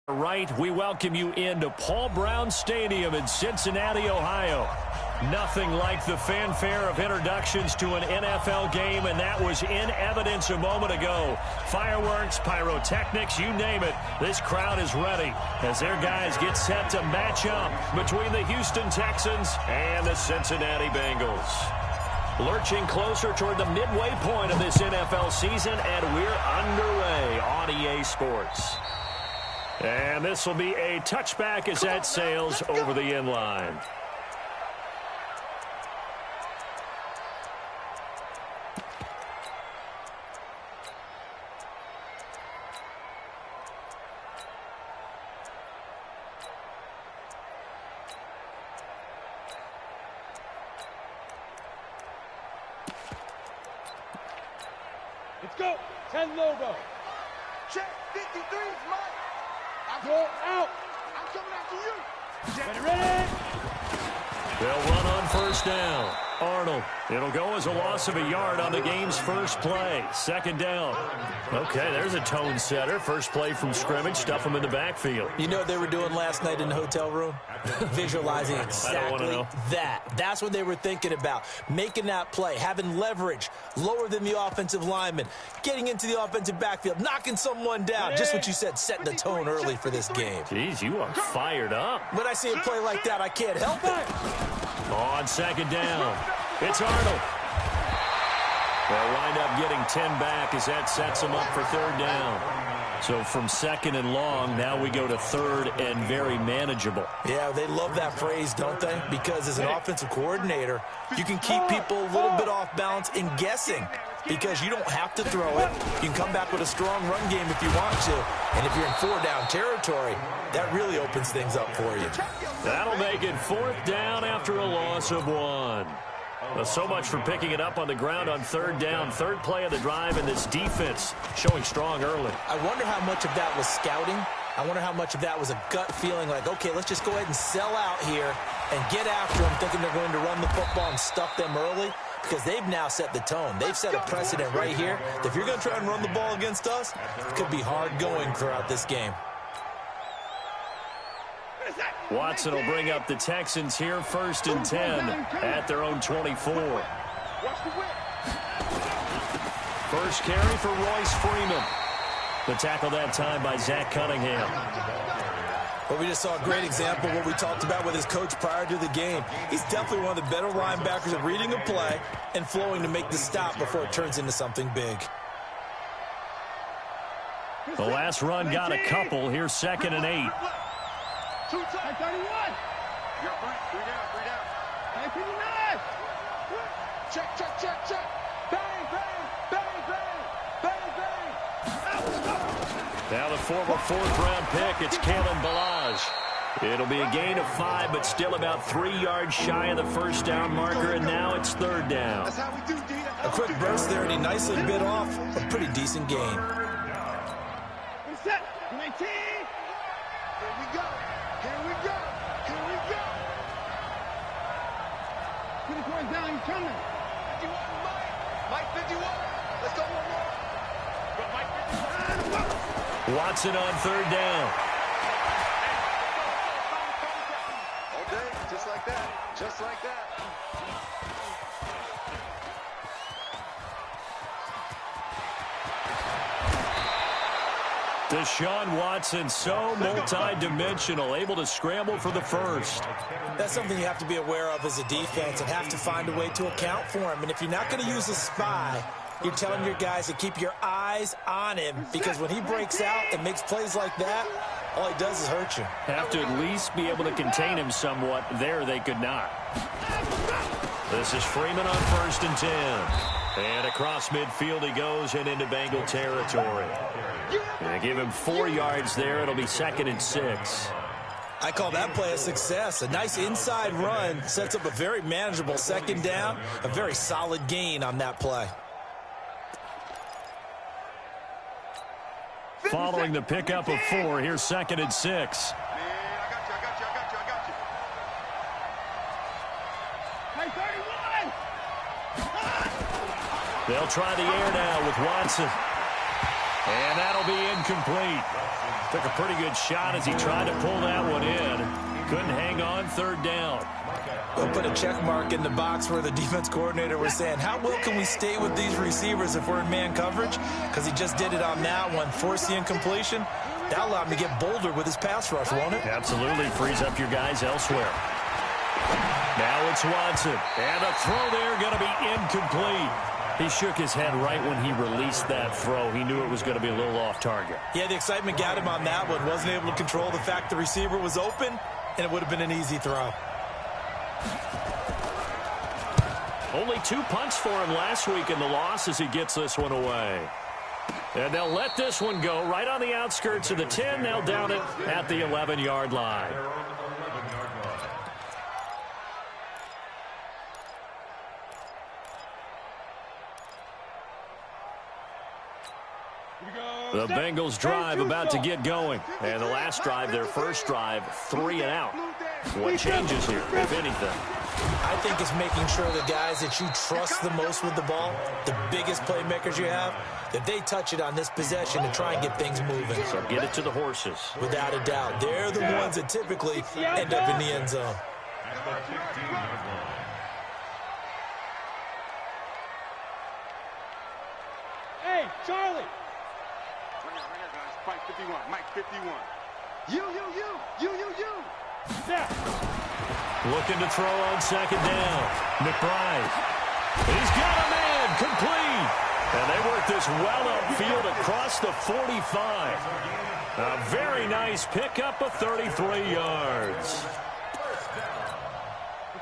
Right, we welcome you into Paul Brown Stadium in Cincinnati, Ohio. Nothing like the fanfare of introductions to an NFL game, and that was in evidence a moment ago. Fireworks, pyrotechnics, you name it. This crowd is ready as their guys get set to match up between the Houston Texans and the Cincinnati Bengals. Lurching closer toward the midway point of this NFL season, and we're underway on EA Sports. And this will be a touchback as that sails over the end line. Let's go. 10 logo. Check 53 is mine. Go out. I'm coming after you. Ready. They'll run on first down. Arnold. It'll go as a loss of a yard on the game's first play. Second down. Okay, there's a tone setter. First play from scrimmage. Stuff them in the backfield. You know what they were doing last night in the hotel room? Visualizing exactly that. That's what they were thinking about. Making that play, having leverage, lower than the offensive lineman, getting into the offensive backfield, knocking someone down. Just what you said, setting the tone early for this game. Jeez, you are fired up. When I see a play like that, I can't help it. On second down, it's Arnold. They'll wind up getting 10 back as that sets them up for third down. So from second and long, now we go to third and very manageable. Yeah, they love that phrase, don't they? Because as an offensive coordinator, you can keep people a little bit off balance and guessing because you don't have to throw it. You can come back with a strong run game if you want to. And if you're in four-down territory, that really opens things up for you. That'll make it fourth down after a loss of 1. Well, so much for picking it up on the ground on third down. Third play of the drive, and this defense showing strong early. I wonder how much of that was scouting. I wonder how much of that was a gut feeling like, okay, let's just go ahead and sell out here and get after them, thinking they're going to run the football and stuff them early, because they've now set the tone. They've set a precedent right here. If you're going to try and run the ball against us, it could be hard going throughout this game. Watson will bring up the Texans here, first and 10 at their own 24. First carry for Royce Freeman. The tackle that time by Zach Cunningham. Well, we just saw a great example of what we talked about with his coach prior to the game. He's definitely one of the better linebackers at reading a play and flowing to make the stop before it turns into something big. The last run got a couple. Here's second and 8. 2 times 31. You're three down. 59. Check. Bang. Now the former fourth-round pick, it's Kalen Ballage. It'll be a gain of 5, but still about 3 yards shy of the first down marker, and now it's third down. That's how we do, D. A quick burst there, and he nicely bit off a pretty decent gain. Set. 19. Here we go. 24 down, he's coming. 51, Mike 51. Let's go one more. Mike 51. Watson on third down. All day, just like that. Deshaun Watson, so multi-dimensional, able to scramble for the first. That's something you have to be aware of as a defense and have to find a way to account for him. And if you're not going to use a spy, you're telling your guys to keep your eyes on him, because when he breaks out and makes plays like that, all he does is hurt you. Have to at least be able to contain him somewhat. There they could not. This is Freeman on first and 10. And across midfield he goes and into Bengal territory. And give him 4 yards there. It'll be second and 6. I call that play a success. A nice inside run sets up a very manageable second down. A very solid gain on that play. Following the pickup of 4, here's second and 6. Man, I got you. Hey, 31. They'll try the air now with Watson. And that'll be incomplete. Took a pretty good shot as he tried to pull that one in. Couldn't hang on, third down. We'll put a check mark in the box where the defense coordinator was saying, how well can we stay with these receivers if we're in man coverage? Because he just did it on that one, forced the incompletion. That allowed him to get bolder with his pass rush, won't it? Absolutely, frees up your guys elsewhere. Now it's Watson. And a throw there going to be incomplete. He shook his head right when he released that throw. He knew it was going to be a little off target. Yeah, the excitement got him on that one. Wasn't able to control the fact the receiver was open, and it would have been an easy throw. Only 2 punts for him last week in the loss as he gets this one away. And they'll let this one go right on the outskirts of the 10. They'll down it at the 11-yard line. The Bengals drive about to get going. And the last drive, their first drive, 3 and out. What changes here, if anything? I think it's making sure the guys that you trust the most with the ball, the biggest playmakers you have, that they touch it on this possession and try and get things moving. So get it to the horses. Without a doubt. They're the ones that typically end up in the end zone. Hey, Charlie. Right here, guys. Mike 51. Mike 51. You. Yeah. Looking to throw on second down. McBride. He's got a man. Complete. And they work this well upfield across the 45. A very nice pickup of 33 yards.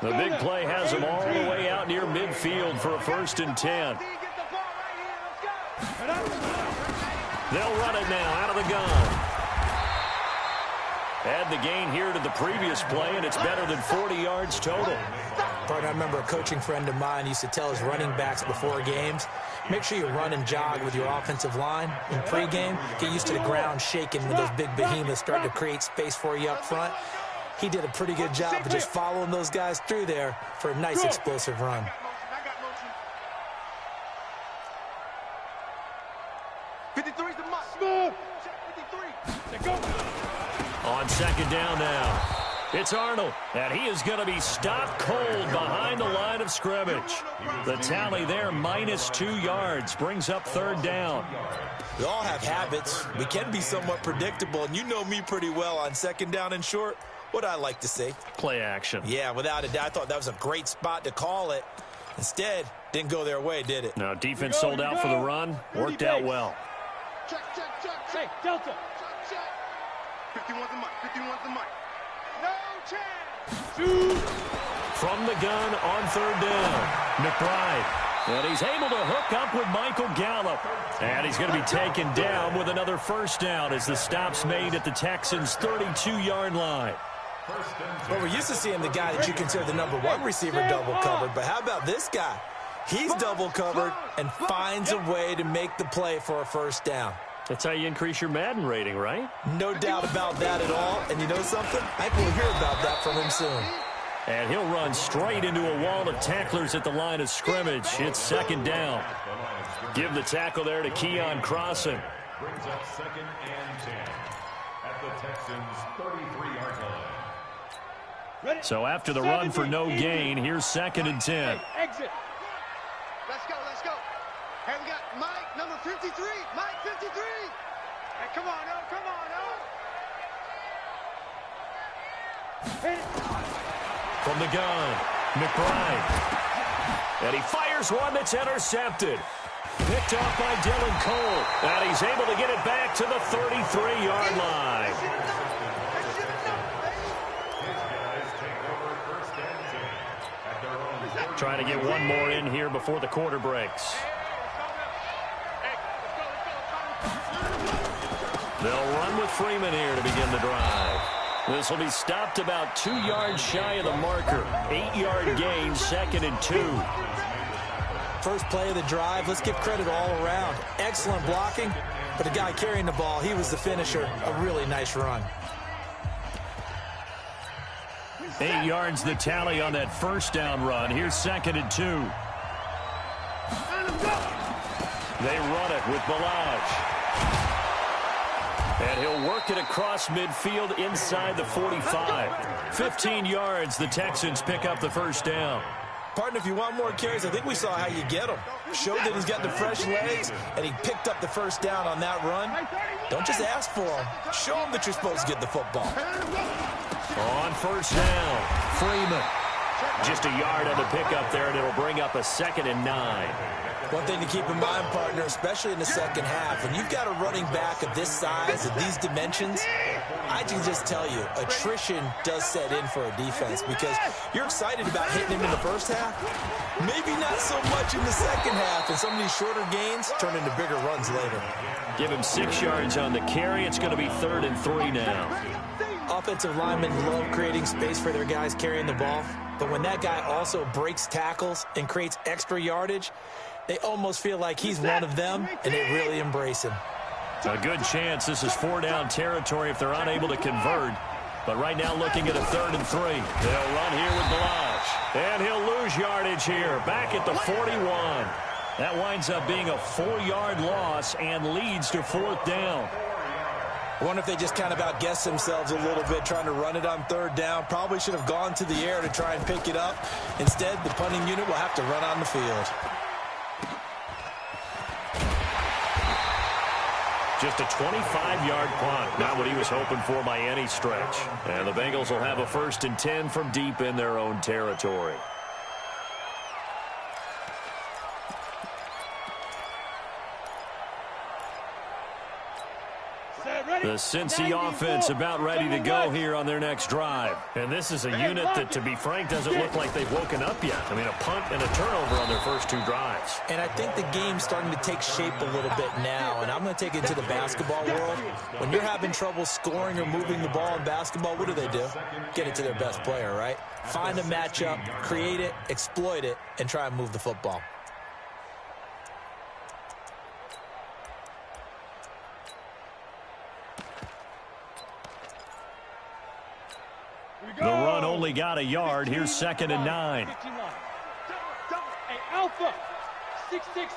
The big play has them all the way out near midfield for a 1st and 10. They'll run it now out of the gun. Add the gain here to the previous play, and it's better than 40 yards total. Partner, I remember a coaching friend of mine used to tell his running backs before games, make sure you run and jog with your offensive line in pregame. Get used to the ground shaking when those big behemoths start to create space for you up front. He did a pretty good job of just following those guys through there for a nice explosive run. On second down now, it's Arnold, and he is going to be stopped cold behind the line of scrimmage. The tally there, -2 yards, brings up 3rd down. We all have habits. We can be somewhat predictable, and you know me pretty well on second down and short. What I like to say? Play action. Yeah, without a doubt, I thought that was a great spot to call it. Instead, didn't go their way, did it? Now, defense sold out for the run. Worked out well. Check. Hey, Delta. 51's the mic. 51's the mic. No chance. Shoot. From the gun on 3rd down, McBride. And he's able to hook up with Michael Gallup. And he's going to be taken down with another 1st down as the stop's made at the Texans' 32-yard line. Well, we're used to seeing the guy that you consider the #1 receiver double covered. But how about this guy? He's double covered and finds a way to make the play for a 1st down. That's how you increase your Madden rating, right? No doubt about that at all. And you know something? I think we'll hear about that from him soon. And he'll run straight into a wall of tacklers at the line of scrimmage. It's 2nd down. Give the tackle there to Keon Crossan. Brings up 2nd and 10 at the Texans' 33-yard line. So after the run for no gain, here's 2nd and 10. Exit. Let's go. Hey, we got Mike, number 53. Mike, 53. Hey, come on, Hit it. From the gun, McBride. And he fires one that's intercepted. Picked off by Dylan Cole. And he's able to get it back to the 33-yard line. Trying to get one more in here before the quarter breaks. They'll run with Freeman here to begin the drive. This will be stopped about 2 yards shy of the marker. 8-yard gain, 2nd and 2. First play of the drive. Let's give credit all around. Excellent blocking, but the guy carrying the ball, he was the finisher. A really nice run. 8 yards the tally on that 1st down run. Here's 2nd and 2. They run it with Balaj. And he'll work it across midfield inside the 45. 15 yards, the Texans pick up the first down. Partner, if you want more carries, I think we saw how you get them. Showed that he's got the fresh legs, and he picked up the first down on that run. Don't just ask for them. Show them that you're supposed to get the football. On first down, Freeman. Just a yard on the pickup there, and it'll bring up a 2nd and 9. One thing to keep in mind, partner, especially in the second half, when you've got a running back of this size, of these dimensions, I can just tell you, attrition does set in for a defense because you're excited about hitting him in the first half. Maybe not so much in the second half, and some of these shorter gains turn into bigger runs later. Give him 6 yards on the carry. It's going to be 3rd and 3 now. Offensive linemen love creating space for their guys carrying the ball, but when that guy also breaks tackles and creates extra yardage, they almost feel like he's one of them, and they really embrace him. A good chance this is 4-down territory if they're unable to convert. But right now looking at a 3rd and 3. They'll run here with Balaj. And he'll lose yardage here, back at the 41. That winds up being a 4-yard loss and leads to 4th down. I wonder if they just kind of outguessed themselves a little bit trying to run it on 3rd down. Probably should have gone to the air to try and pick it up. Instead, the punting unit will have to run on the field. Just a 25-yard punt. Not what he was hoping for by any stretch. And the Bengals will have a 1st and 10 from deep in their own territory. The Cincy offense about ready to go here on their next drive. And this is a unit that, to be frank, doesn't look like they've woken up yet. I mean, a punt and a turnover on their first 2 drives. And I think the game's starting to take shape a little bit now. And I'm going to take it to the basketball world. When you're having trouble scoring or moving the ball in basketball, what do? Get it to their best player, right? Find a matchup, create it, exploit it, and try and move the football. The run only got a yard. Here's 2nd and 9. Hey, Alpha. 6-6.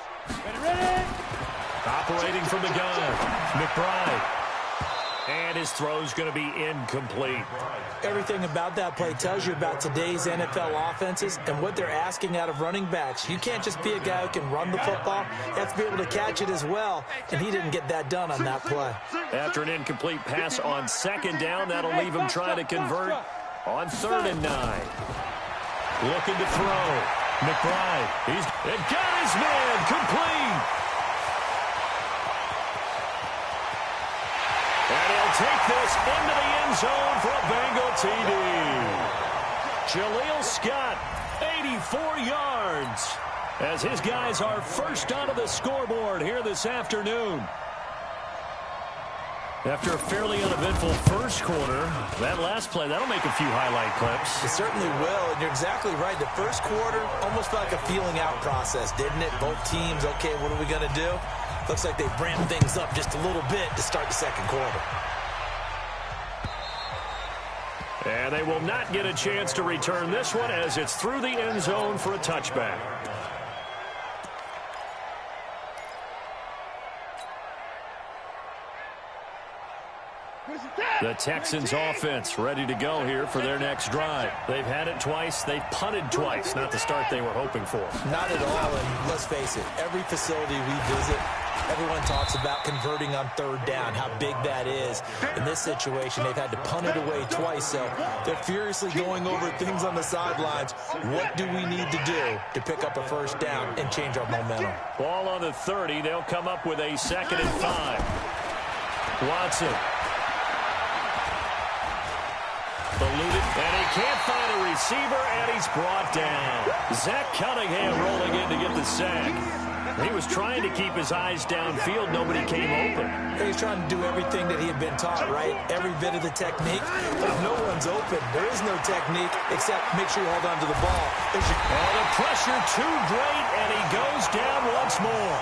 Ready? Operating from the gun, McBride. And his throw's going to be incomplete. Everything about that play tells you about today's NFL offenses and what they're asking out of running backs. You can't just be a guy who can run the football. You have to be able to catch it as well, and he didn't get that done on that play. After an incomplete pass on 2nd down, that'll leave him trying to convert on 3rd and 9. Looking to throw. McBride. He's got his man complete. And he'll take this into the end zone for a Bengal TD. Jaleel Scott, 84 yards, as his guys are first onto the scoreboard here this afternoon. After a fairly uneventful first quarter, that last play, that'll make a few highlight clips. It certainly will, and you're exactly right. The first quarter almost felt like a feeling out process, didn't it? Both teams, okay, what are we going to do? Looks like they've ramped things up just a little bit to start the second quarter. And they will not get a chance to return this one as it's through the end zone for a touchback. The Texans offense ready to go here for their next drive. They've had it twice. They've punted twice. Not the start they were hoping for. Not at all, and let's face it, every facility we visit, everyone talks about converting on 3rd down, how big that is. In this situation, they've had to punt it away twice, so they're furiously going over things on the sidelines. What do we need to do to pick up a 1st down and change our momentum? Ball on the 30. They'll come up with a 2nd and 5. Watson. Eluded, and he can't find a receiver, and he's brought down. Zach Cunningham rolling in to get the sack. He was trying to keep his eyes downfield. Nobody came open. He's trying to do everything that he had been taught, right? Every bit of the technique. But if no one's open, there is no technique except make sure you hold on to the ball. And the pressure too great, and he goes down once more.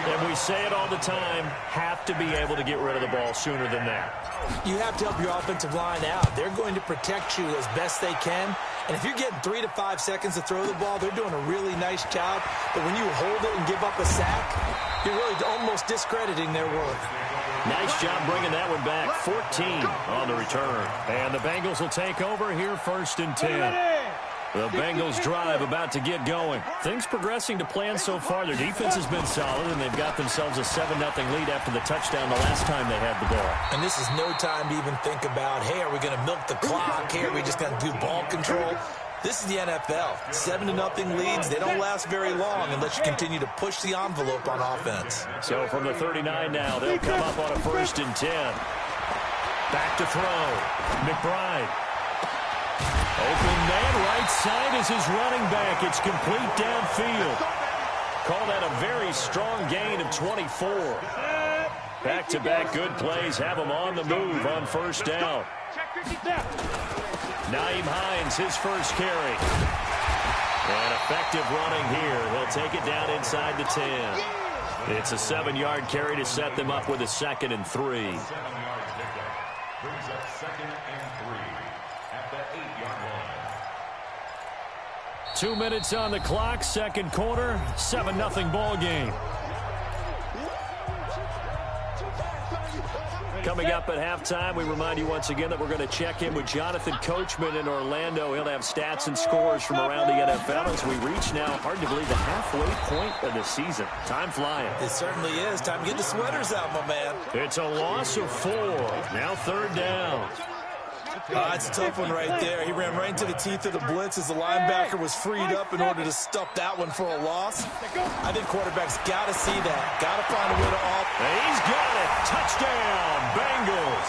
And we say it all the time, have to be able to get rid of the ball sooner than that. You have to help your offensive line out. They're going to protect you as best they can. And if you're getting 3 to 5 seconds to throw the ball, they're doing a really nice job. But when you hold it and give up a sack, you're really almost discrediting their work. Nice job bringing that one back. 14 on the return. And the Bengals will take over here, 1st and 10. The Bengals drive about to get going. Things progressing to plan so far. Their defense has been solid, and they've got themselves a 7-0 lead after the touchdown the last time they had the ball. And this is no time to even think about, hey, are we going to milk the clock? Hey, are we just going to do ball control? This is the NFL. 7-0 leads, they don't last very long unless you continue to push the envelope on offense. So from the 39 now, they'll come up on a 1st and 10. Back to throw. McBride. Open man, right side is his running back. It's complete downfield. Call that a very strong gain of 24. Back-to-back good plays have him on the move on 1st down. Nyheim Hines, his first carry. And effective running here. He'll take it down inside the 10. It's a 7-yard carry to set them up with a 2nd and 3. 7-yard pickup brings up 2nd and 3 at the 8-yard line. 2 minutes on the clock, 2nd quarter, 7-0 ball game. Coming up at halftime, we remind you once again that we're going to check in with Jonathan Coachman in Orlando. He'll have stats and scores from around the NFL as we reach now, hard to believe, the halfway point of the season. Time flying. It certainly is. Time to get the sweaters out, my man. It's a loss of 4. Now 3rd down. It's a tough one right there. He ran right into the teeth of the blitz as the linebacker was freed up in order to stuff that one for a loss. I think quarterbacks got to see that. Got to find a way to off. He's got it. Touchdown, Bengals.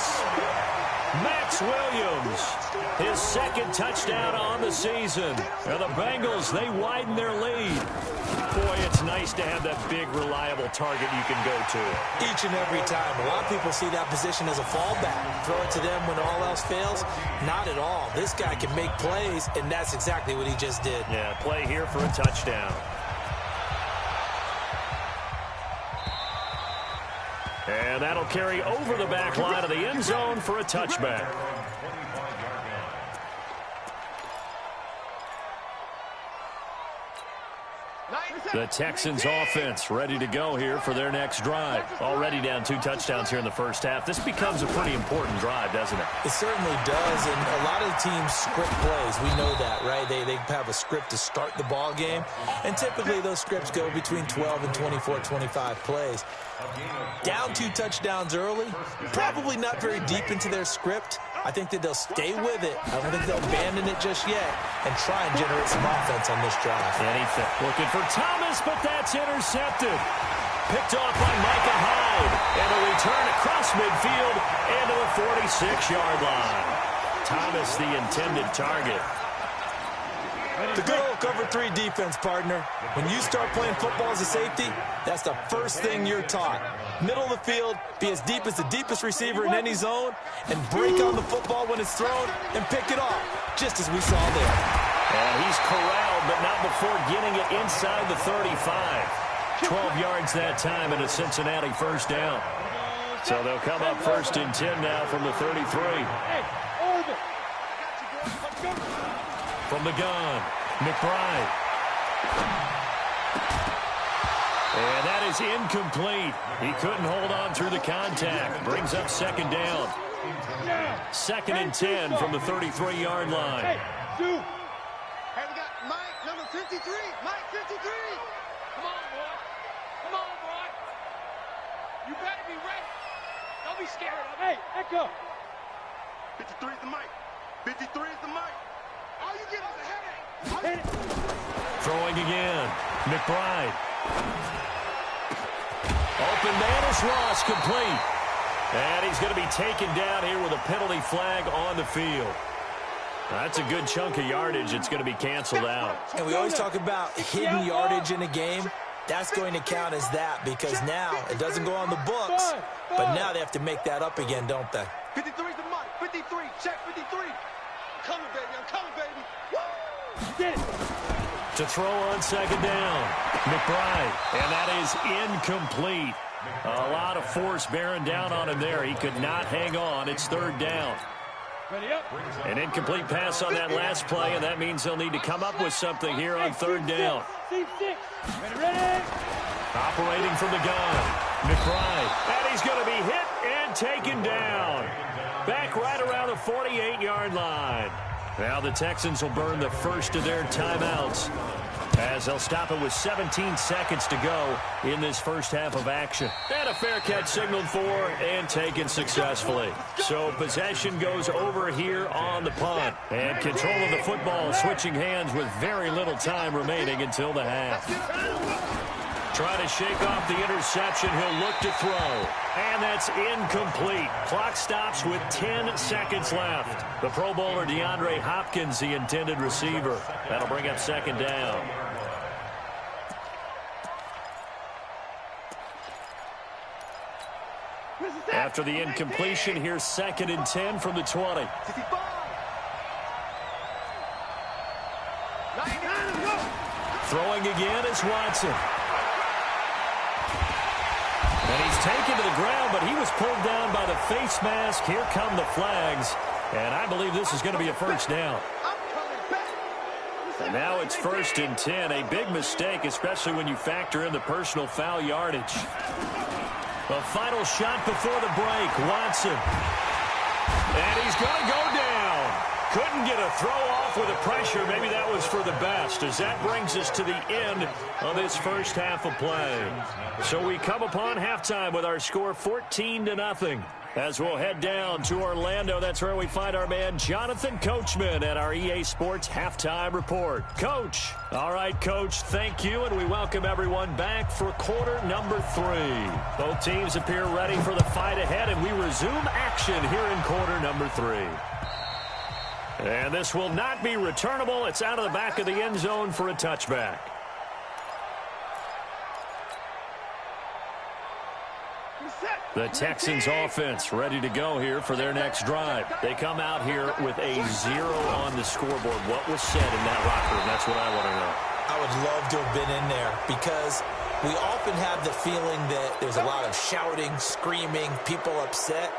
Max Williams, his 2nd touchdown on the season. And the Bengals, they widen their lead. Boy, it's nice to have that big, reliable target you can go to. Each and every time. A lot of people see that position as a fallback. Throw it to them when all else fails. Not at all. This guy can make plays, and that's exactly what he just did. Yeah, play here for a touchdown. And that'll carry over the back line of the end zone for a touchback. The Texans offense ready to go here for their next drive. Already down 2 touchdowns here in the first half. This becomes a pretty important drive, doesn't it? It certainly does, and a lot of the teams script plays. We know that, right? They have a script to start the ball game, and typically those scripts go between 12 and 24, 25 plays. Down 2 touchdowns early, probably not very deep into their script. I think that they'll stay with it. I don't think they'll abandon it just yet and try and generate some offense on this drive. Anything. Looking for Thomas, but that's intercepted. Picked off by Micah Hyde. And a return across midfield into the 46-yard line. Thomas, the intended target. The good old cover 3 defense, partner. When you start playing football as a safety, that's the first thing you're taught. Middle of the field, be as deep as the deepest receiver in any zone, and break on the football when it's thrown and pick it off, just as we saw there. And he's corralled, but not before getting it inside the 35. 12 yards that time and a Cincinnati 1st down. So they'll come up 1st and 10 now from the 33. From the gun, McBride. And that is incomplete. He couldn't hold on through the contact. Brings up 2nd down. 2nd and 10 from the 33-yard line. Hey, we got Mike, number 53. Mike, 53. Come on, boy. Come on, boy. You better be ready. Don't be scared of me. Hey, echo. 53 is the mic. 53 is the mic. All you get is a headache. Throwing again. McBride. Open man is Ross, complete. And he's going to be taken down here with a penalty flag on the field. That's a good chunk of yardage. It's going to be canceled out. And we always talk about hidden yardage in a game. That's going to count as that because now it doesn't go on the books, but now they have to make that up again, don't they? 53 is the mic. 53. Check 53. I'm coming, baby. I'm coming, baby. Woo! Get it. To throw on 2nd down, McBride, and that is incomplete. A lot of force bearing down on him there. He could not hang on. It's 3rd down. An incomplete pass on that last play, and that means they'll need to come up with something here on 3rd down. Operating from the gun. McBride, and he's going to be hit and taken down. Back right around the 48-yard line. Now the Texans will burn the first of their timeouts as they'll stop it with 17 seconds to go in this first half of action. And a fair catch signaled for and taken successfully. So possession goes over here on the punt. And control of the football switching hands with very little time remaining until the half. Trying to shake off the interception. He'll look to throw. And that's incomplete. Clock stops with 10 seconds left. The Pro Bowler DeAndre Hopkins, the intended receiver. That'll bring up second down. After the incompletion, here's 2nd and 10 from the 20. Throwing again is Watson. And he's taken to the ground, but he was pulled down by the face mask. Here come the flags. And I believe this is going to be a first down. And now it's 1st and 10. A big mistake, especially when you factor in the personal foul yardage. A final shot before the break. Watson. And he's going to go down. Couldn't get a throw off with the pressure. Maybe that was for the best, as that brings us to the end of this first half of play. So we come upon halftime with our score 14-0. As we'll head down to Orlando, that's where we find our man Jonathan Coachman at our EA Sports Halftime Report. Coach. All right, Coach, thank you, and we welcome everyone back for quarter number 3. Both teams appear ready for the fight ahead, and we resume action here in quarter number 3. And this will not be returnable. It's out of the back of the end zone for a touchback. The Texans offense ready to go here for their next drive. They come out here with a 0 on the scoreboard. What was said in that locker room? That's what I want to know. I would love to have been in there because we often have the feeling that there's a lot of shouting, screaming, people upset.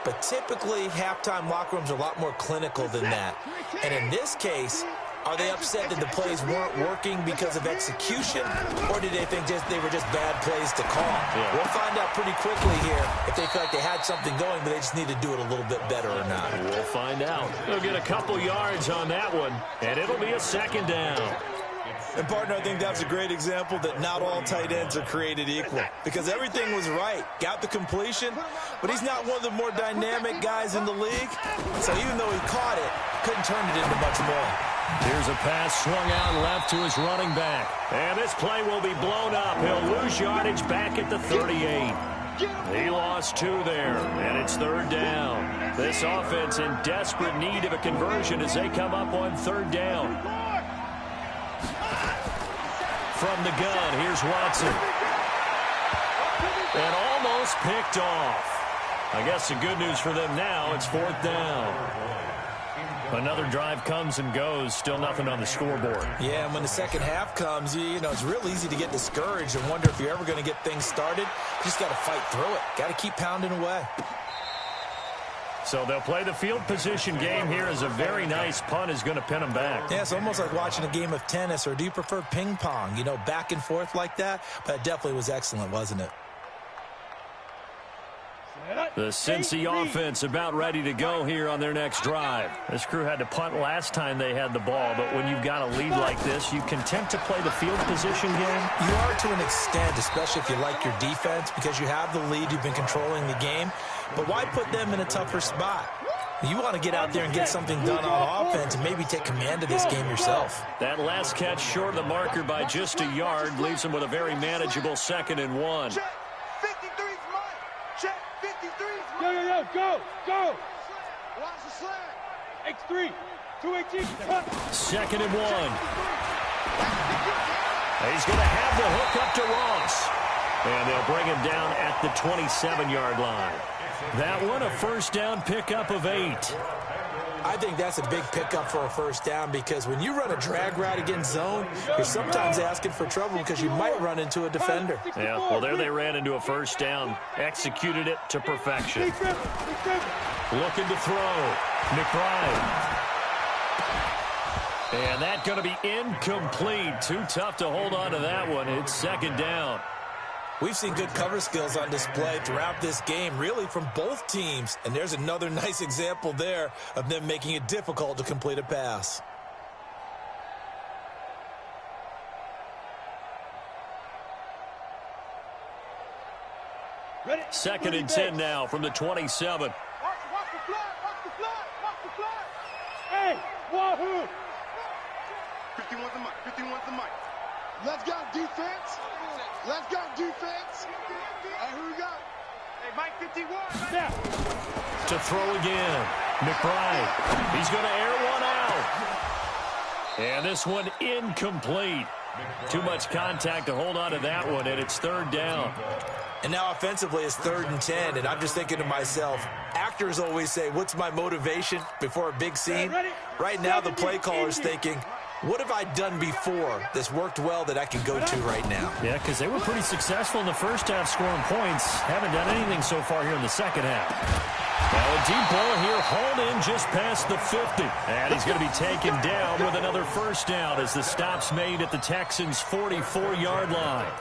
But typically, halftime locker rooms are a lot more clinical than that. And in this case, are they upset that the plays weren't working because of execution, or did they think they were just bad plays to call? Yeah. We'll find out pretty quickly here if they feel like they had something going, but they just need to do it a little bit better or not. We'll find out. They'll get a couple yards on that one, and it'll be a second down. And, partner, I think that's a great example that not all tight ends are created equal because everything was right. Got the completion, but he's not one of the more dynamic guys in the league. So even though he caught it, couldn't turn it into much more. Here's a pass swung out left to his running back. And this play will be blown up. He'll lose yardage back at the 38. He lost 2 there, and it's 3rd down. This offense in desperate need of a conversion as they come up on 3rd down. From the gun, here's Watson. And almost picked off. I guess the good news for them now, it's 4th down. Another drive comes and goes, still nothing on the scoreboard. Yeah, and when the second half comes, you know, it's real easy to get discouraged and wonder if you're ever going to get things started. You just got to fight through it. Got to keep pounding away. So they'll play the field position game here as a very nice punt is going to pin them back. Yeah, it's almost like watching a game of tennis, or do you prefer ping pong? You know, back and forth like that? But it definitely was excellent, wasn't it? The Cincy offense about ready to go here on their next drive. This crew had to punt last time they had the ball, but when you've got a lead like this, you content to play the field position game? You are to an extent, especially if you like your defense, because you have the lead, you've been controlling the game. But why put them in a tougher spot? You want to get out there and get something done on offense and maybe take command of this game yourself. That last catch short of the marker by just a yard leaves them with a very manageable 2nd and 1. Check. 53's mine. Check. 53's mine. Go. Watch the slant. X3. 218. 2nd and 1. He's going to have the hook up to Ross. And they'll bring him down at the 27-yard line. That one, a first down pickup of 8. I think that's a big pickup for a first down because when you run a drag route against zone, you're sometimes asking for trouble because you might run into a defender. Yeah, well, there they ran into a first down, executed it to perfection. Looking to throw. McBride. And that's going to be incomplete. Too tough to hold on to that one. It's 2nd down. We've seen good cover skills on display throughout this game, really from both teams. And there's another nice example there of them making it difficult to complete a pass. Ready? 2nd and 10 now from the 27. Watch the fly, watch the fly, watch the fly. Hey, wahoo! 51's the mic, 51's the mic. Let's go defense. Let's go defense. Hey, who we got? Hey, Mike 51. Yeah. To throw again. McBride. He's going to air one out. And this one incomplete. Too much contact to hold on to that one, and it's 3rd down. And now offensively it's 3rd and 10, and I'm just thinking to myself, actors always say, what's my motivation before a big scene? Right now the play caller's thinking, what have I done before that's worked well that I can go to right now? Yeah, because they were pretty successful in the first half scoring points. Haven't done anything so far here in the second half. Now a deep ball here, hauled in just past the 50. And he's going to be taken down with another first down as the stop's made at the Texans' 44-yard line.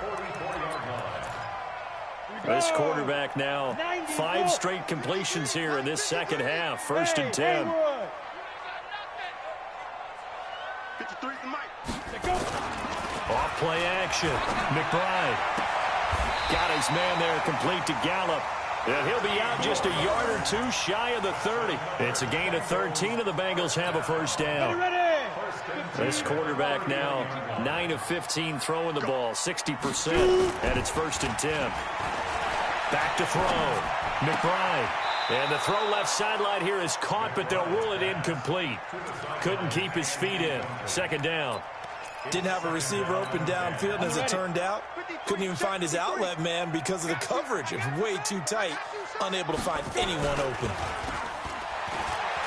This quarterback now, 5 straight completions here in this second half. 1st and 10. 53's the mic. Off play action. McBride got his man there, complete to Gallup. And he'll be out just a yard or 2 shy of the 30. It's a gain of 13, and the Bengals have a first down. This quarterback now 9 of 15 throwing the ball, 60%, and it's 1st and 10. Back to throw. McBride. And the throw left sideline here is caught, but they'll rule it incomplete. Couldn't keep his feet in. 2nd down. Didn't have a receiver open downfield, and as it turned out, couldn't even find his outlet man because of the coverage. It was way too tight, unable to find anyone open.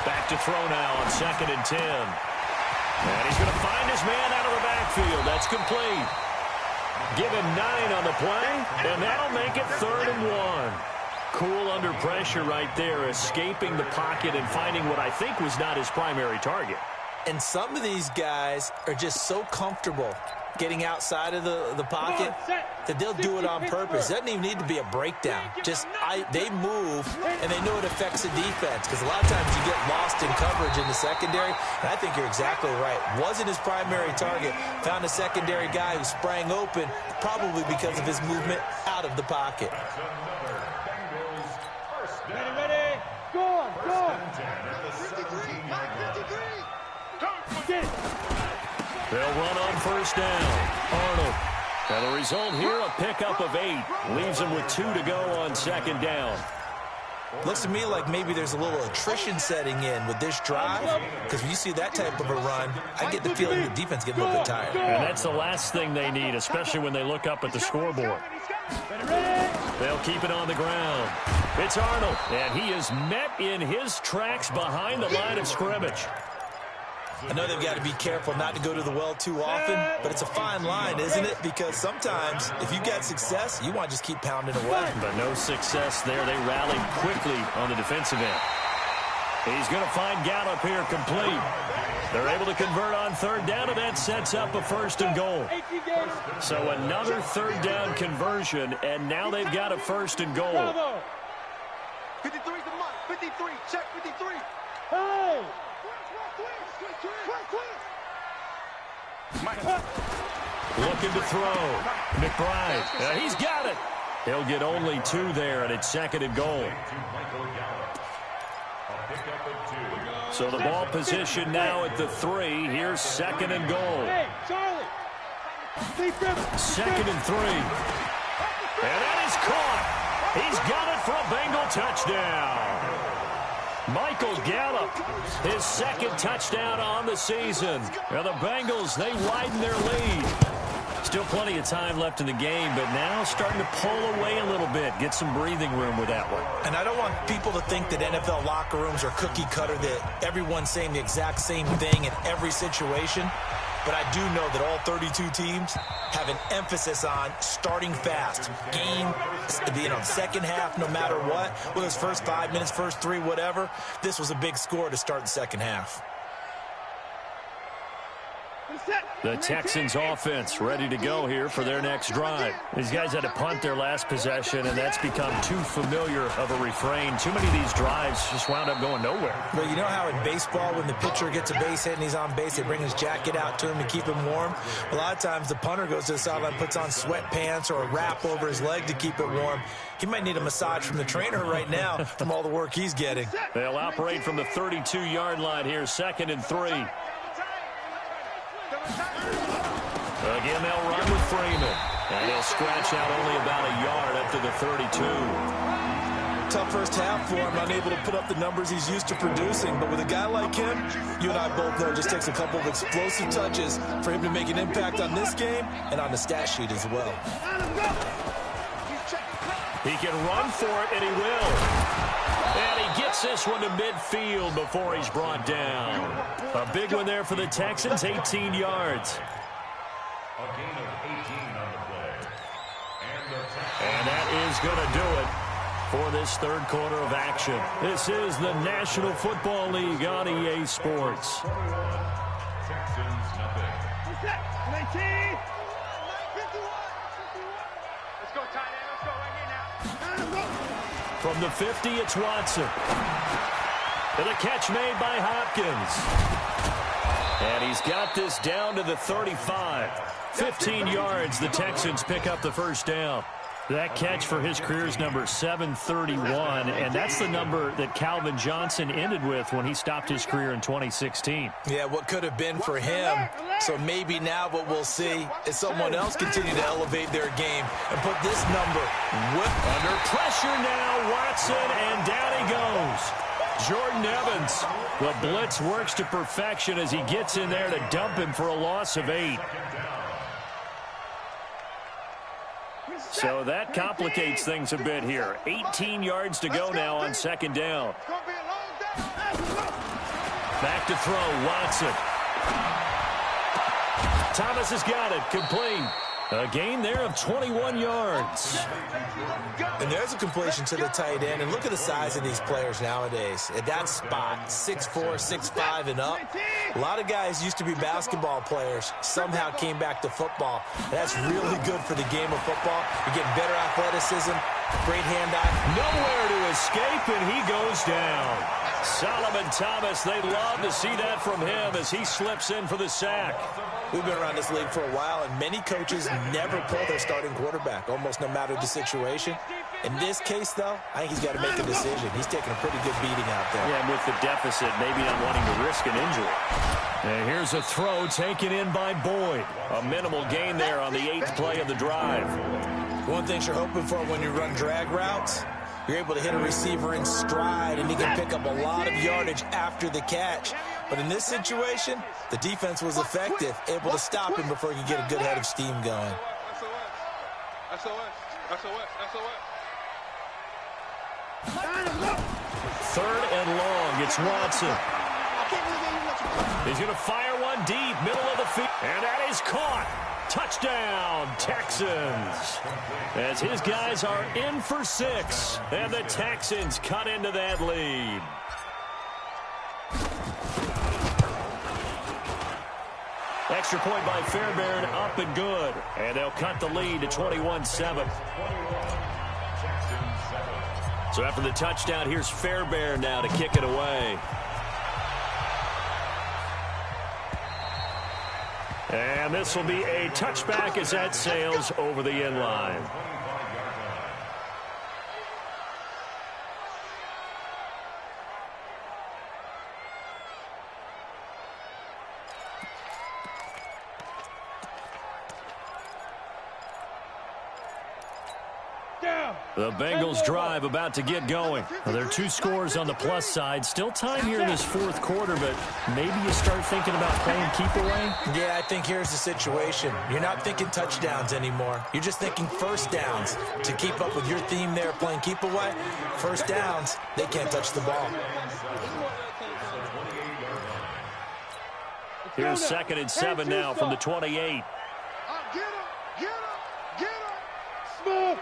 Back to throw now on 2nd and 10. And he's going to find his man out of the backfield. That's complete. Give him 9 on the play, and that'll make it 3rd and 1. Cool under pressure right there, escaping the pocket and finding what I think was not his primary target. And some of these guys are just so comfortable getting outside of the pocket that they'll do it on purpose. It doesn't even need to be a breakdown. Just they move, and they know it affects the defense, because a lot of times you get lost in coverage in the secondary, and I think you're exactly right. Wasn't his primary target. Found a secondary guy who sprang open, probably because of his movement out of the pocket. Ready. Go on. 53. They'll run on 1st down. Arnold. Now the result here, a pickup of 8. Leaves them with 2 to go on 2nd down. Looks to me like maybe there's a little attrition setting in with this drive, because when you see that type of a run, I get the feeling the defense getting a little bit tired. And that's the last thing they need, especially when they look up at the scoreboard. They'll keep it on the ground. It's Arnold, and he is met in his tracks behind the line of scrimmage. I know they've got to be careful not to go to the well too often, but it's a fine line, isn't it? Because sometimes, if you get success, you want to just keep pounding away. But no success there. They rallied quickly on the defensive end. He's going to find Gallup here complete. They're able to convert on 3rd down, and that sets up a 1st and goal. So another 3rd down conversion, and now they've got a 1st and goal. 53's the mark. 53. Check 53. Hey! Looking to throw. McBride. He's got it. He'll get only 2 there, and it's 2nd and goal. So the ball position now at the 3. Here's 2nd and goal. 2nd and 3. And that is caught. He's got it for a Bengal touchdown. Michael Gallup, his 2nd touchdown on the season. Now the Bengals, they widen their lead. Still plenty of time left in the game, but now starting to pull away a little bit, get some breathing room with that one. And I don't want people to think that NFL locker rooms are cookie cutter, that everyone's saying the exact same thing in every situation. But I do know that all 32 teams have an emphasis on starting fast. Game, second half, no matter what. Whether it's first 5 minutes, first 3, whatever. This was a big score to start the second half. The Texans offense ready to go here for their next drive. These guys had to punt their last possession, and that's become too familiar of a refrain. Too many of these drives just wound up going nowhere. Well, you know how in baseball, when the pitcher gets a base hit and he's on base, they bring his jacket out to him to keep him warm? A lot of times the punter goes to the sideline, puts on sweatpants or a wrap over his leg to keep it warm. He might need a massage from the trainer right now from all the work he's getting. They'll operate from the 32-yard line here, 2nd and 3. Again, they'll run with Freeman. And he'll scratch out only about a yard up to the 32. Tough first half for him, unable to put up the numbers he's used to producing. But with a guy like him, you and I both know it just takes a couple of explosive touches for him to make an impact on this game and on the stat sheet as well. He can run for it, and he will. And he gets this one to midfield before he's brought down. A big one there for the Texans, 18 yards. A gain of 18 on the play. And that is going to do it for this third quarter of action. This is the National Football League on EA Sports. Texans nothing. Let's go, tight end. Let's go right here now. From the 50, it's Watson. And a catch made by Hopkins. And he's got this down to the 35. 15 yards, the Texans pick up the first down. That catch for his career is number 731, and that's the number that Calvin Johnson ended with when he stopped his career in 2016. Yeah, what could have been for him. So maybe now what we'll see is someone else continue to elevate their game and put this number under pressure now, Watson, and down he goes. Jordan Evans, the blitz works to perfection as he gets in there to dump him for a loss of 8. So that complicates things a bit here. 18 yards to go now on 2nd down. Back to throw, Watson. Thomas has got it, complete. A gain there of 21 yards. And there's a completion to the tight end. And look at the size of these players nowadays. At that spot, 6'4", 6'5", and up. A lot of guys used to be basketball players, somehow came back to football. And that's really good for the game of football. You're getting better athleticism, great hand-eye. Nowhere to escape, and he goes down. Solomon Thomas, they love to see that from him as he slips in for the sack. We've been around this league for a while, and many coaches never pull their starting quarterback, almost no matter the situation. In this case, though, I think he's got to make a decision. He's taking a pretty good beating out there. Yeah, and with the deficit, maybe not wanting to risk an injury. And here's a throw taken in by Boyd. A minimal gain there on the 8th play of the drive. One thing you're hoping for when you run drag routes, you're able to hit a receiver in stride, and he can pick up a lot of yardage after the catch. But in this situation, the defense was effective, able to stop him before he could get a good head of steam going. Third and long, it's Watson. He's going to fire one deep, middle of the field, and that is caught. Touchdown, Texans. As his guys are in for 6, and the Texans cut into that lead. Extra point by Fairbairn, up and good. And they'll cut the lead to 21-7. So after the touchdown, here's Fairbairn now to kick it away. And this will be a touchback as that sails over the end line. The Bengals drive about to get going. Well, there are 2 scores on the plus side. Still time here in this 4th quarter, but maybe you start thinking about playing keep away? Yeah, I think here's the situation. You're not thinking touchdowns anymore. You're just thinking first downs. To keep up with your theme there, playing keep away, first downs, they can't touch the ball. Here's 2nd and 7 now from the 28. Get him! Smooth!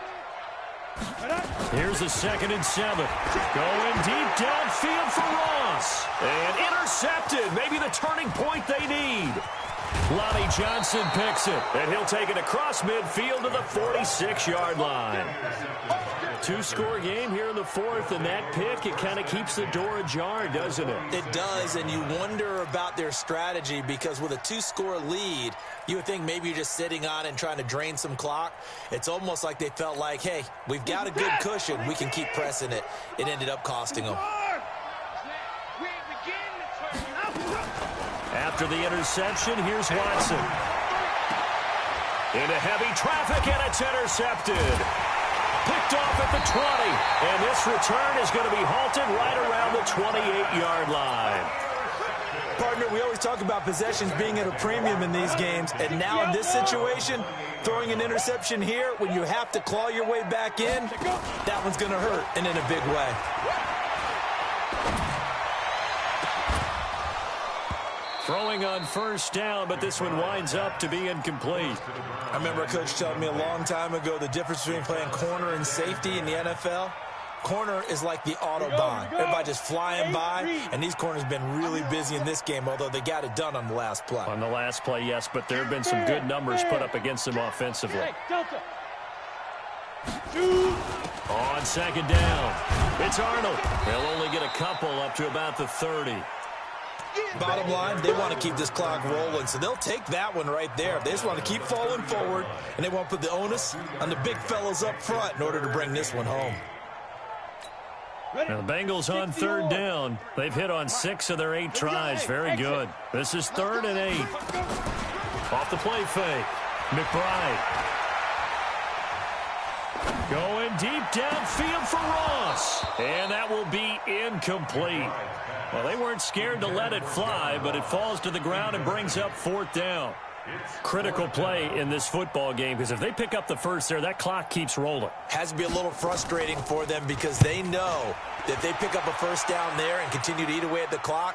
Here's a 2nd and 7. Going deep downfield for Ross. And intercepted. Maybe the turning point they need. Lonnie Johnson picks it, and he'll take it across midfield to the 46-yard line. Two-score game here in the fourth, and that pick, it kind of keeps the door ajar, doesn't it? It does, and you wonder about their strategy because with a two-score lead, you would think maybe you're just sitting on it and trying to drain some clock. It's almost like they felt like, hey, we've got a good cushion. We can keep pressing it. It ended up costing them. After the interception, here's Watson. Into heavy traffic, and it's intercepted. Picked off at the 20, and this return is going to be halted right around the 28-yard line. Partner, we always talk about possessions being at a premium in these games, and now in this situation, throwing an interception here when you have to claw your way back in, that one's going to hurt, and in a big way. Throwing on first down, but this one winds up to be incomplete. I remember a coach telling me a long time ago the difference between playing corner and safety in the NFL. Corner is like the Autobahn. Everybody just flying by, and these corners have been really busy in this game, although they got it done on the last play. On the last play, yes, but there have been some good numbers put up against them offensively. On second down, it's Arnold. They'll only get a couple up to about the 30. Bottom line, they want to keep this clock rolling, so they'll take that one right there. They just want to keep falling forward, and they want to put the onus on the big fellas up front in order to bring this one home. Now the Bengals on third down. They've hit on 6 of their 8 tries. Very good. This is 3rd and 8. Off the play fake. McBride. Going deep downfield for Ross. And that will be incomplete. Well, they weren't scared to let it fly, but it falls to the ground and brings up 4th down. Critical play in this football game because if they pick up the first there, that clock keeps rolling. Has to be a little frustrating for them because they know that they pick up a first down there and continue to eat away at the clock,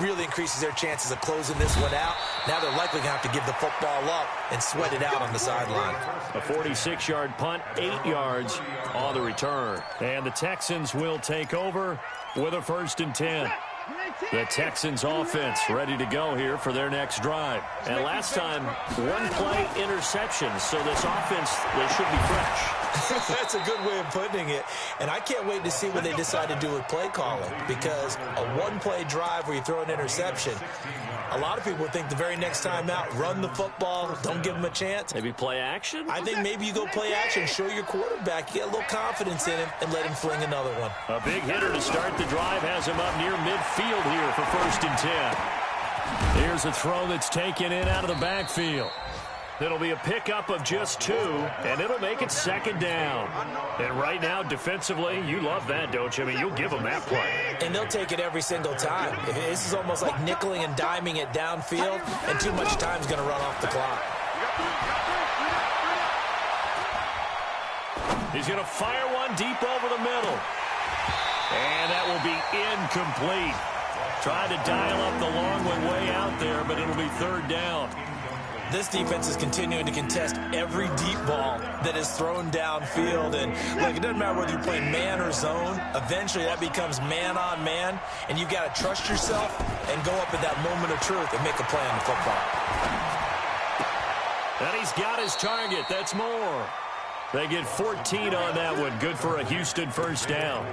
really increases their chances of closing this one out. Now they're likely going to have to give the football up and sweat it out on the sideline. A 46-yard punt, 8 yards on the return. And the Texans will take over with a 1st and 10. The Texans offense ready to go here for their next drive. And last time, 1-play interception. So this offense, they should be fresh. That's a good way of putting it. And I can't wait to see what they decide to do with play calling. Because a 1-play drive where you throw an interception, a lot of people think the very next time out, run the football, don't give them a chance. Maybe play action? I think maybe you go play action, show your quarterback, get a little confidence in him, and let him fling another one. A big hitter to start the drive has him up near midfield here for 1st and 10. Here's a throw that's taken in out of the backfield. It'll be a pickup of just 2, and it'll make it 2nd down. And right now, defensively, you love that, don't you? I mean, you'll give them that play. And they'll take it every single time. This is almost like nickeling and diming it downfield, and too much time's going to run off the clock. He's going to fire one deep over the middle. And that will be incomplete. Tried to dial up the long one way out there, but it'll be 3rd down. This defense is continuing to contest every deep ball that is thrown downfield. And, look, it doesn't matter whether you're playing man or zone. Eventually, that becomes man-on-man, and you got to trust yourself and go up at that moment of truth and make a play on the football. And he's got his target. That's more. They get 14 on that one. Good for a Houston 1st down.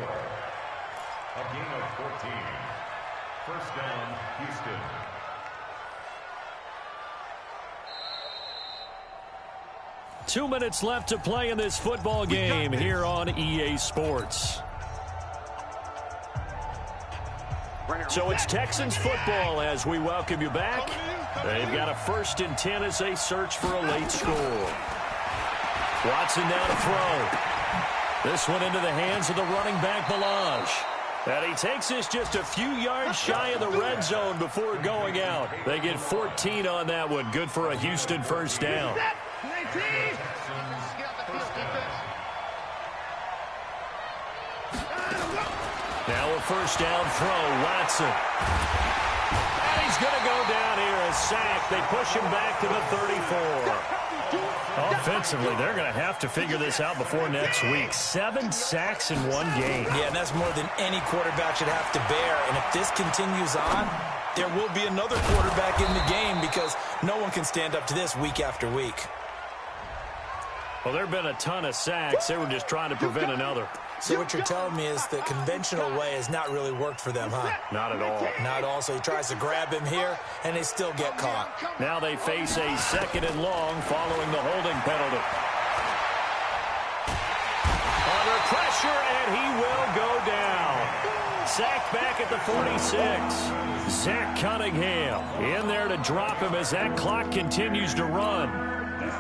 A gain of 14. 1st down, Houston. Two minutes left to play in this football game here on EA Sports. So it's Texans football as we welcome you back. They've got a 1st and 10 as they search for a late score. Watson now to throw. This one into the hands of the running back, Balaj. And he takes this just a few yards shy of the red zone before going out. They get 14 on that one. Good for a Houston 1st down. Now a 1st down throw, Watson. And he's going to go down here, a sack. They push him back to the 34. Offensively, they're going to have to figure this out before next week. 7 sacks in one game. Yeah, and that's more than any quarterback should have to bear. And if this continues on, there will be another quarterback in the game because no one can stand up to this week after week. Well, there have been a ton of sacks. They were just trying to prevent another. So what you're telling me is the conventional way has not really worked for them, huh? Not at all. Not at all. So he tries to grab him here, and they still get caught. Now they face a 2nd and long following the holding penalty. Under pressure, and he will go down. Sacked back at the 46. Zach Cunningham in there to drop him as that clock continues to run.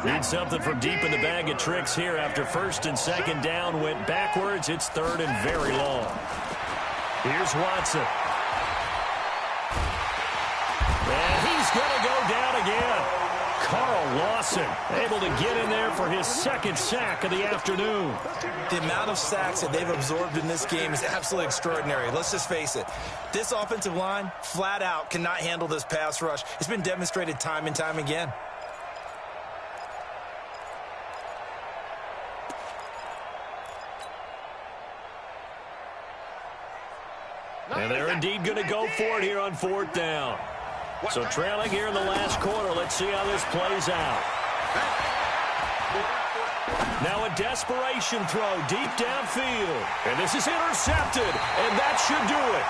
Need something from deep in the bag of tricks here after 1st and 2nd down went backwards. It's 3rd and very long. Here's Watson. And he's going to go down again. Carl Lawson able to get in there for his 2nd sack of the afternoon. The amount of sacks that they've absorbed in this game is absolutely extraordinary. Let's just face it. This offensive line, flat out, cannot handle this pass rush. It's been demonstrated time and time again. And they're indeed going to go for it here on 4th down. So trailing here in the last quarter. Let's see how this plays out. Now a desperation throw deep downfield. And this is intercepted. And that should do it.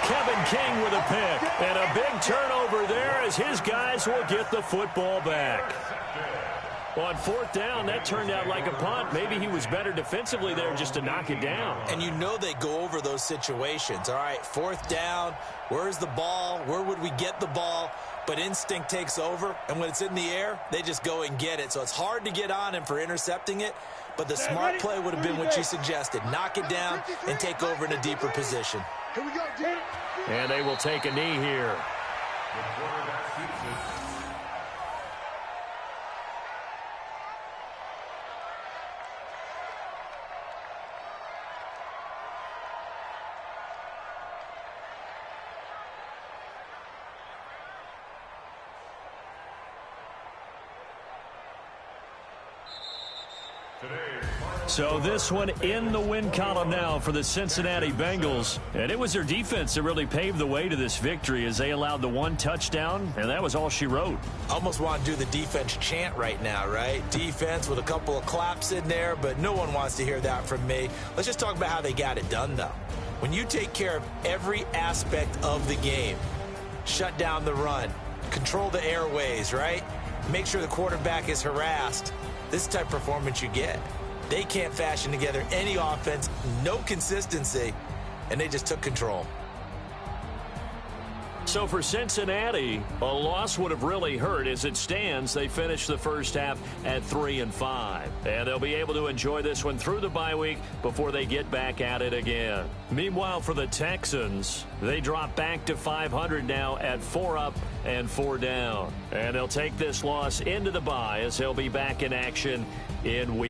Kevin King with a pick. And a big turnover there as his guys will get the football back. On 4th down, that turned out like a punt. Maybe he was better defensively there just to knock it down. And you know they go over those situations. All right, 4th down, where's the ball? Where would we get the ball? But instinct takes over, and when it's in the air, they just go and get it. So it's hard to get on him for intercepting it, but the smart play would have been what you suggested. Knock it down and take over in a deeper position. Here we go, dude. And they will take a knee here. The quarterback keeps it. So this one in the win column now for the Cincinnati Bengals. And it was their defense that really paved the way to this victory as they allowed the 1 touchdown, and that was all she wrote. Almost want to do the defense chant right now, right? Defense with a couple of claps in there, but no one wants to hear that from me. Let's just talk about how they got it done, though. When you take care of every aspect of the game, shut down the run, control the airways, right? Make sure the quarterback is harassed. This type of performance you get. They can't fashion together any offense, no consistency, and they just took control. So for Cincinnati, a loss would have really hurt. As it stands, they finished the first half at 3-5. And they'll be able to enjoy this one through the bye week before they get back at it again. Meanwhile, for the Texans, they drop back to 500 now at 4 up and 4 down. And they'll take this loss into the bye as they'll be back in action in week